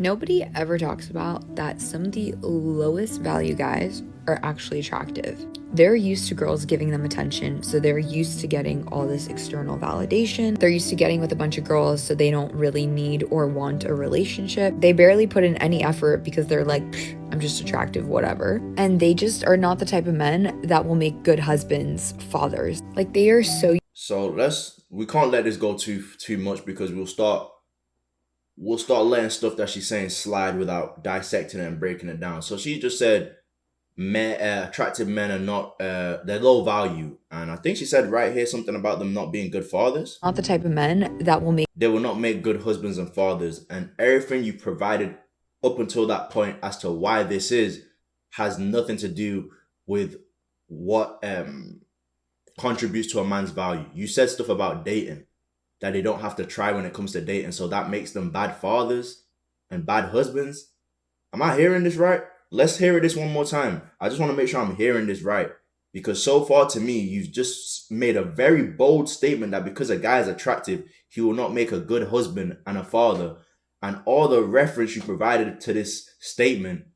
Nobody ever talks about that some of the lowest value guys are actually attractive. They're used to girls giving them attention, so they're used to getting all this external validation. They're used to getting with a bunch of girls, so they don't really need or want a relationship. They barely put in any effort because they're like, I'm just attractive, whatever. And they just are not the type of men that will make good husbands, fathers. Like, they are so We can't let this go too much because we'll start letting stuff that she's saying slide without dissecting it and breaking it down. So she just said attractive men are not they're low value, and I think she said right here something about them not being good fathers. not the type of men that will make They will not make good husbands and fathers, and everything you provided up until that point as to why this is has nothing to do with what contributes to a man's value. You said stuff about dating that they don't have to try when it comes to dating, so that makes them bad fathers and bad husbands. Am I hearing this right? Let's hear this one more time. I just want to make sure I'm hearing this right. Because so far to me, you've just made a very bold statement that because a guy is attractive, he will not make a good husband and a father. And all the reference you provided to this statement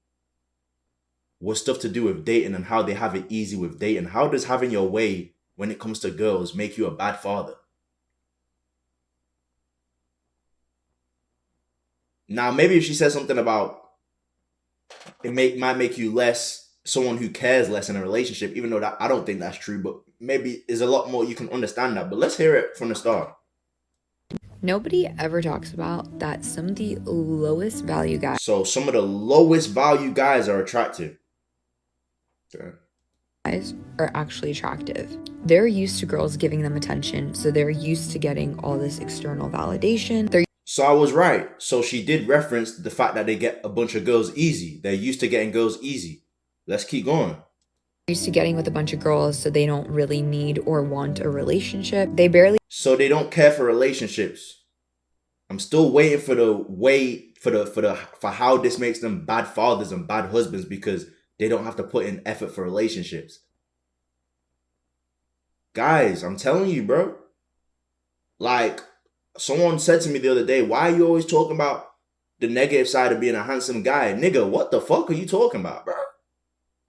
was stuff to do with dating and how they have it easy with dating. How does having your way when it comes to girls make you a bad father? Now, maybe if she says something about might make you less someone who cares less in a relationship, even though that I don't think that's true, but maybe there's a lot more you can understand that. But let's hear it from the start. nobody ever talks about that some of the lowest value guys So some of the lowest value guys are attractive. Okay. are actually attractive. They're used to girls giving them attention, so they're used to getting all this external validation. They're So I was right. So she did reference the fact that they get a bunch of girls easy. They're used to getting girls easy. Let's keep going. used to getting with a bunch of girls, so they don't really need or want a relationship. They barely So they don't care for relationships. I'm still waiting for the way for how this makes them bad fathers and bad husbands because they don't have to put in effort for relationships. Guys, I'm telling you, bro. Like, someone said to me the other day, why are you always talking about the negative side of being a handsome guy? Nigga, what the fuck are you talking about, bro?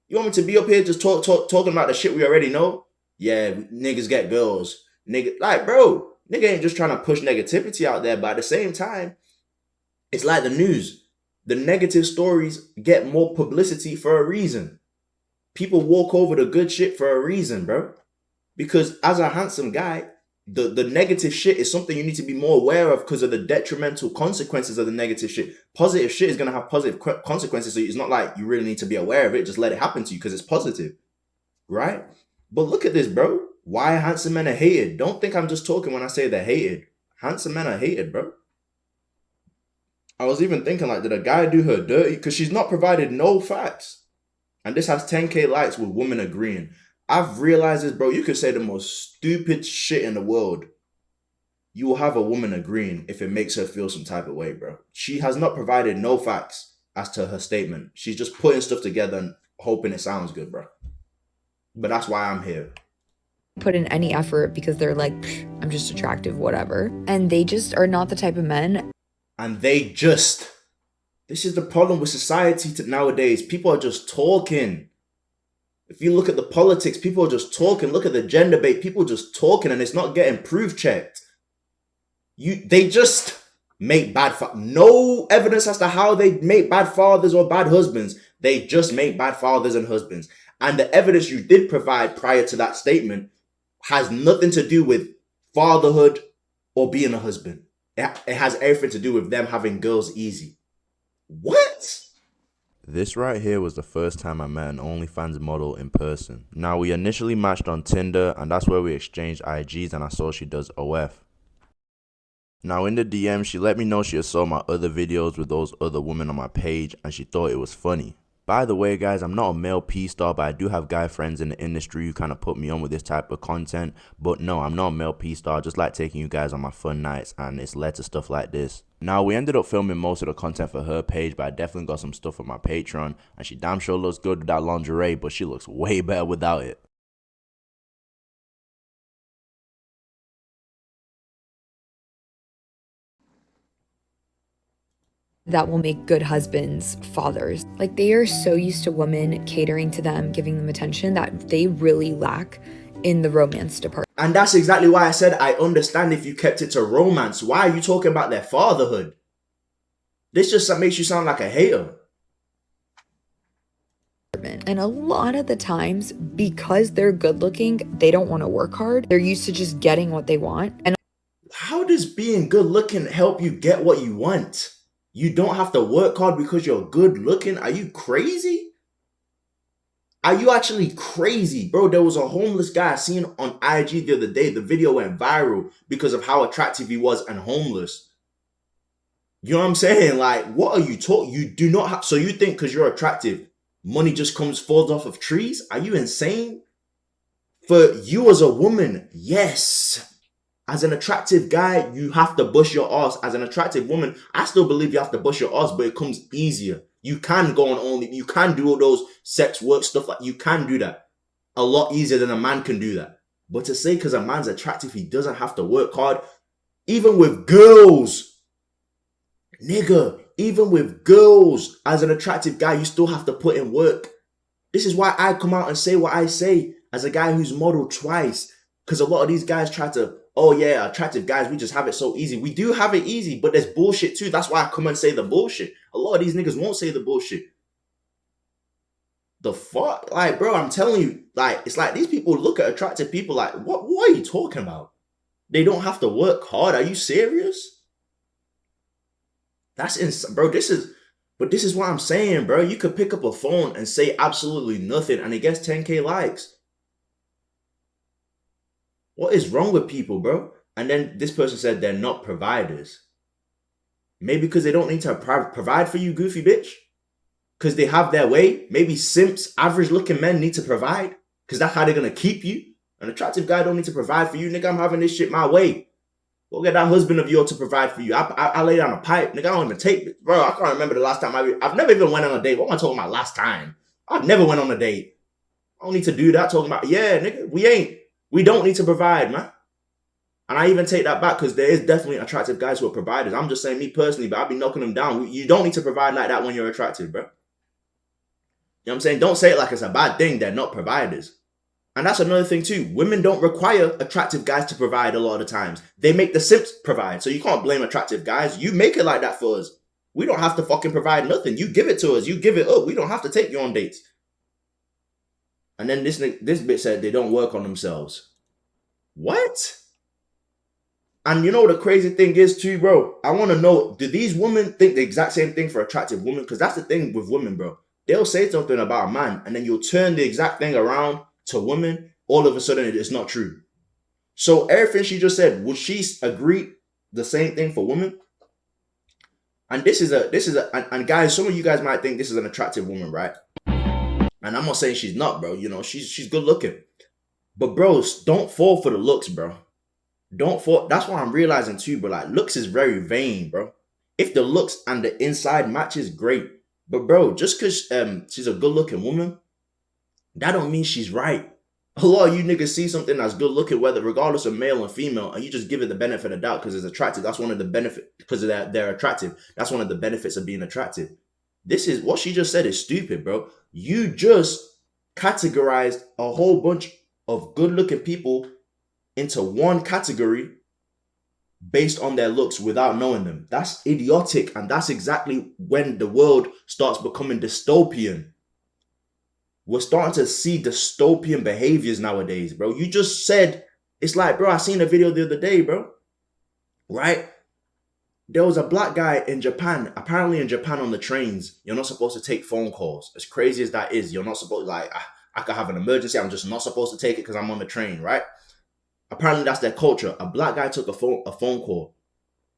You want me to be up here just talking about the shit we already know? Yeah, niggas get girls. Nigga, like, bro, nigga ain't just trying to push negativity out there, but at the same time, it's like the news. The negative stories get more publicity for a reason. People walk over the good shit for a reason, bro. Because as a handsome guy, the negative shit is something you need to be more aware of because of the detrimental consequences of the negative shit. Positive shit is going to have positive consequences. So it's not like you really need to be aware of it. Just let it happen to you because it's positive. Right? But look at this, bro. Why handsome men are hated? Don't think I'm just talking when I say they're hated. Handsome men are hated, bro. I was even thinking, like, did a guy do her dirty? Because she's not provided no facts. And this has 10K likes with women agreeing. I've realized this, bro. You could say the most stupid shit in the world. You will have a woman agreeing if it makes her feel some type of way, bro. She has not provided no facts as to her statement. She's just putting stuff together and hoping it sounds good, bro. But that's why I'm here. put in any effort because they're like, I'm just attractive, whatever. And they just are not the type of men. And this is the problem with society nowadays. People are just talking. If you look at the politics, people are just talking. Look at the gender debate, people are just talking and it's not getting proof checked. They just make no evidence as to how they make bad fathers or bad husbands. They just make bad fathers and husbands. And the evidence you did provide prior to that statement has nothing to do with fatherhood or being a husband. It has everything to do with them having girls easy. What? This right here was the first time I met an OnlyFans model in person. Now, we initially matched on Tinder, and that's where we exchanged IGs, and I saw she does OF. Now, in the DM, she let me know she had saw my other videos with those other women on my page, and she thought it was funny. By the way, guys, I'm not a male P-star, but I do have guy friends in the industry who kind of put me on with this type of content. But no, I'm not a male P-star. I just like taking you guys on my fun nights, and it's led to stuff like this. Now, we ended up filming most of the content for her page, but I definitely got some stuff on my Patreon, and she damn sure looks good with that lingerie, but she looks way better without it. that will make good husbands fathers. Like, they are so used to women catering to them, giving them attention, that they really lack in the romance department. And that's exactly why I said I understand if you kept it to romance. Why are you talking about their fatherhood? This just makes you sound like a hater. And a lot of the times, because they're good looking, they don't want to work hard. They're used to just getting what they want. And how does being good looking help you get what you want? You don't have to work hard because you're good looking? Are you crazy? Are you actually crazy? Bro, there was a homeless guy I seen on IG the other day. The video went viral because of how attractive he was and homeless. You know what I'm saying? Like, what are you talking? You do not have, so you think because you're attractive, money just falls off of trees? Are you insane? For you as a woman, yes. As an attractive guy, you have to bust your ass. As an attractive woman, I still believe you have to bust your ass, but it comes easier. You can go on only, you can do all those sex work stuff. Like, you can do that a lot easier than a man can do that. But to say because a man's attractive, he doesn't have to work hard, even with girls, nigga, even with girls, as an attractive guy, you still have to put in work. This is why I come out and say what I say as a guy who's modeled twice. Because a lot of these guys try to, oh yeah, attractive guys, we just have it so easy. We do have it easy, but there's bullshit too. That's why I come and say the bullshit. A lot of these niggas won't say the bullshit. The fuck? Like, bro, I'm telling you, like, it's like these people look at attractive people like, what are you talking about? They don't have to work hard. Are you serious? That's insane, bro. This is what I'm saying, bro. You could pick up a phone and say absolutely nothing and it gets 10K likes. What is wrong with people, bro? And then this person said they're not providers. Maybe because they don't need to provide for you, goofy bitch. Because they have their way. Maybe simps, average looking men need to provide. Because that's how they're going to keep you. An attractive guy don't need to provide for you. Nigga, I'm having this shit my way. Go get that husband of yours to provide for you. I lay down a pipe. Nigga, I don't even take it. Bro, I can't remember the last time I've never even went on a date. What am I talking about last time? I've never went on a date. I don't need to do that. Talking about, yeah, nigga, we don't need to provide, man. And I even take that back because there is definitely attractive guys who are providers. I'm just saying me personally, but I'll be knocking them down. You don't need to provide like that when you're attractive, bro. You know what I'm saying? Don't say it like it's a bad thing. They're not providers. And that's another thing too. Women don't require attractive guys to provide a lot of the times. They make the simps provide. So you can't blame attractive guys. You make it like that for us. We don't have to fucking provide nothing. You give it to us. You give it up. We don't have to take you on dates. And then this bitch said they don't work on themselves. What? And you know the crazy thing is too, bro? I want to know, do these women think the exact same thing for attractive women? Because that's the thing with women, bro. They'll say something about a man and then you'll turn the exact thing around to women. All of a sudden, it's not true. So everything she just said, would she agree the same thing for women? And and guys, some of you guys might think this is an attractive woman, right? And I'm not saying she's not, bro. You know, she's good looking. But bros, don't fall for the looks, bro. Don't fall. That's what I'm realizing too, bro. Like, looks is very vain, bro. If the looks and the inside matches, great. But bro, just because she's a good looking woman, that don't mean she's right. A lot of you niggas see something that's good looking, whether regardless of male and female, and you just give it the benefit of doubt because it's attractive. That's one of the benefits, because they're attractive. That's one of the benefits of being attractive. This is what she just said is stupid, bro. You just categorized a whole bunch of good looking people into one category based on their looks without knowing them. That's idiotic. And that's exactly when the world starts becoming dystopian. We're starting to see dystopian behaviors nowadays, bro. You just said, it's like, bro, I seen a video the other day, bro. Right? There was a black guy in Japan. Apparently in Japan on the trains, you're not supposed to take phone calls. As crazy as that is, you're not supposed, like, I could have an emergency. I'm just not supposed to take it because I'm on the train, right? Apparently that's their culture. A black guy took a phone call.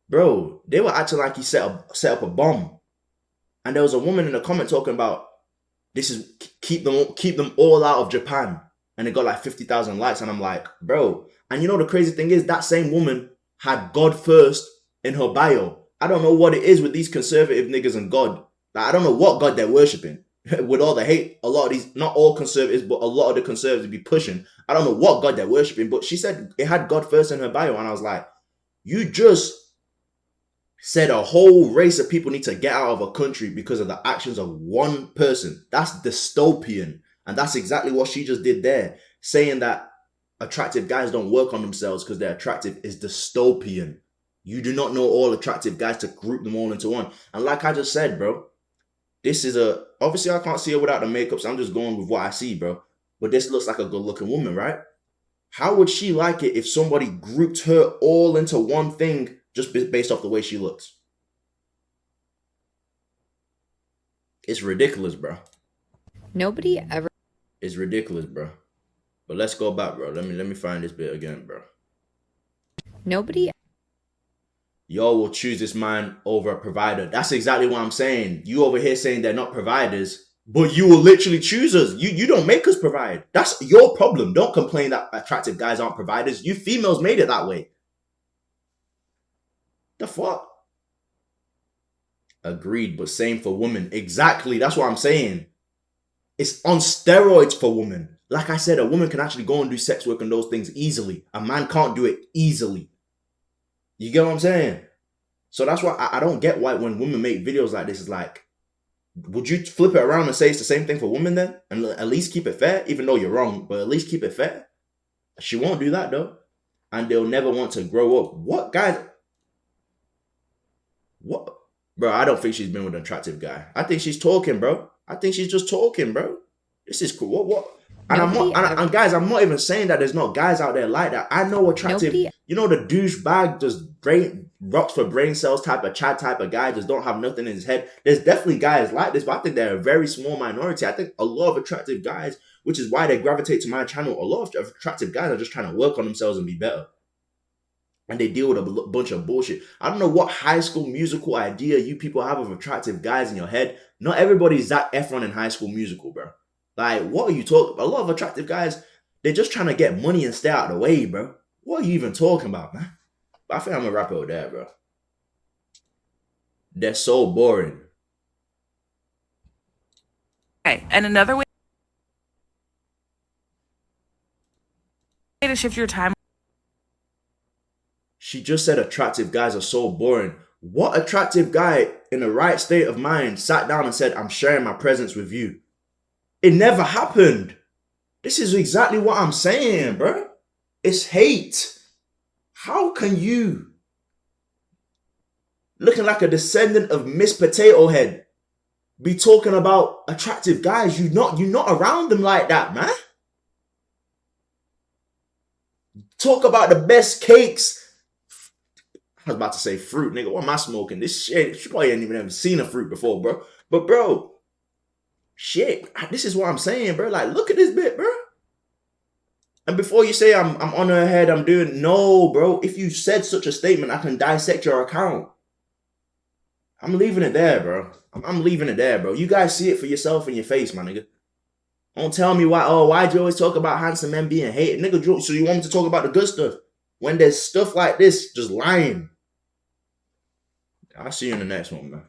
Bro, they were acting like he set up a bomb. And there was a woman in the comment talking about, this is keep them all out of Japan. And it got like 50,000 likes. And I'm like, bro. And you know the crazy thing is that same woman had God first in her bio. I don't know what it is with these conservative niggas and God. Like, I don't know what God they're worshiping. With all the hate, a lot of these, not all conservatives, but a lot of the conservatives be pushing. I don't know what God they're worshiping, but she said it had God first in her bio. And I was like, you just said a whole race of people need to get out of a country because of the actions of one person. That's dystopian. And that's exactly what she just did there. Saying that attractive guys don't work on themselves because they're attractive is dystopian. You do not know all attractive guys to group them all into one. And like I just said, bro, this is obviously I can't see her without the makeup, so I'm just going with what I see, bro. But this looks like a good looking woman, right? How would she like it if somebody grouped her all into one thing just based off the way she looks? It's ridiculous, bro. Nobody ever. It's ridiculous, bro. But let's go back, bro. Let me find this bit again, bro. Nobody. Y'all will choose this man over a provider. That's exactly what I'm saying. You over here saying they're not providers, but you will literally choose us. You don't make us provide. That's your problem. Don't complain that attractive guys aren't providers. You females made it that way. The fuck? Agreed, but same for women. Exactly. That's what I'm saying. It's on steroids for women. Like I said, a woman can actually go and do sex work and those things easily. A man can't do it easily. You get what I'm saying? So that's why I don't get why when women make videos like this, it's like, would you flip it around and say it's the same thing for women then? And at least keep it fair, even though you're wrong, but at least keep it fair. She won't do that though. And they'll never want to grow up. What guys? What? Bro, I don't think she's been with an attractive guy. I think she's talking, bro. I think she's just talking, bro. This is cool. What? And and guys, I'm not even saying that there's not guys out there like that. I know attractive, you know, the douchebag, just brain rocks for brain cells type of Chad type of guy, just don't have nothing in his head. There's definitely guys like this, but I think they're a very small minority. I think a lot of attractive guys, which is why they gravitate to my channel, a lot of attractive guys are just trying to work on themselves and be better. And they deal with a bunch of bullshit. I don't know what High School Musical idea you people have of attractive guys in your head. Not everybody's Zac Efron in High School Musical, bro. Like, what are you talking about? A lot of attractive guys, they're just trying to get money and stay out of the way, bro. What are you even talking about, man? But I think I'm going to wrap it with that, bro. They're so boring. Okay, and another way to shift your time. She just said attractive guys are so boring. What attractive guy in the right state of mind sat down and said, I'm sharing my presence with you? It never happened. This is exactly what I'm saying, bro. It's hate. How can you, looking like a descendant of Miss Potato Head, be talking about attractive guys? You're not around them like that, man. Talk about the best cakes. I was about to say fruit, nigga. What am I smoking? This shit, she probably ain't even ever seen a fruit before, bro. But bro, shit, this is what I'm saying, bro. Like, look at this bit, bro. And before you say I'm on her head, I'm doing, no, bro. If you said such a statement, I can dissect your account. I'm leaving it there, bro. I'm leaving it there, bro. You guys see it for yourself in your face, my nigga. Don't tell me why'd you always talk about handsome men being hated? Nigga, so you want me to talk about the good stuff? When there's stuff like this, just lying. I'll see you in the next one, man.